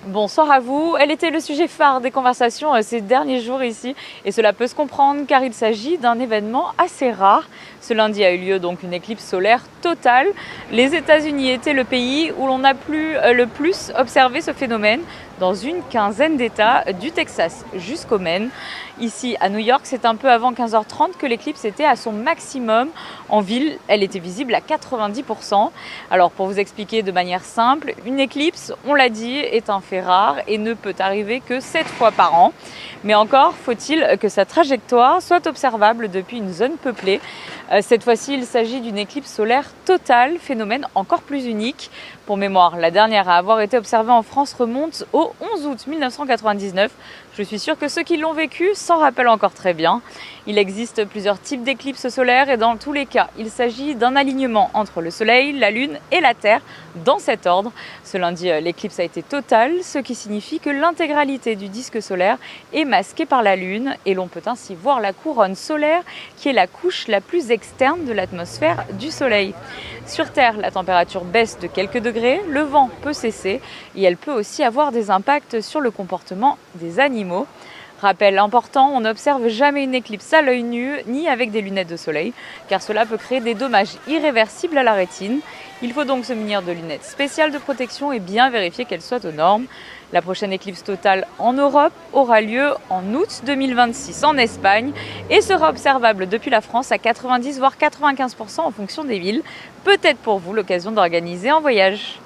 Bonsoir à vous. Elle était le sujet phare des conversations ces derniers jours ici et cela peut se comprendre car il s'agit d'un événement assez rare. Ce lundi a eu lieu donc une éclipse solaire totale. Les États-Unis étaient le pays où l'on a le plus observé ce phénomène dans une quinzaine d'États, du Texas jusqu'au Maine. Ici à New York, c'est un peu avant 15h30 que l'éclipse était à son maximum. En ville, elle était visible à 90%. Alors pour vous expliquer de manière simple, une éclipse, on l'a dit, est un fait rare et ne peut arriver que 7 fois par an. Mais encore faut-il que sa trajectoire soit observable depuis une zone peuplée. Cette fois-ci, il s'agit d'une éclipse solaire totale, phénomène encore plus unique. Pour mémoire, la dernière à avoir été observée en France remonte au 11 août 1999. Je suis sûre que ceux qui l'ont vécu s'en rappellent encore très bien. Il existe plusieurs types d'éclipses solaires et dans tous les cas, il s'agit d'un alignement entre le Soleil, la Lune et la Terre dans cet ordre. Ce lundi, l'éclipse a été totale, ce qui signifie que l'intégralité du disque solaire est masquée par la Lune et l'on peut ainsi voir la couronne solaire qui est la couche la plus externe de l'atmosphère du Soleil. Sur Terre, la température baisse de quelques degrés, le vent peut cesser et elle peut aussi avoir des impacts sur le comportement des animaux. Rappel important, on n'observe jamais une éclipse à l'œil nu ni avec des lunettes de soleil, car cela peut créer des dommages irréversibles à la rétine. Il faut donc se munir de lunettes spéciales de protection et bien vérifier qu'elles soient aux normes. La prochaine éclipse totale en Europe aura lieu en août 2026 en Espagne et sera observable depuis la France à 90 voire 95% en fonction des villes. Peut-être pour vous l'occasion d'organiser un voyage.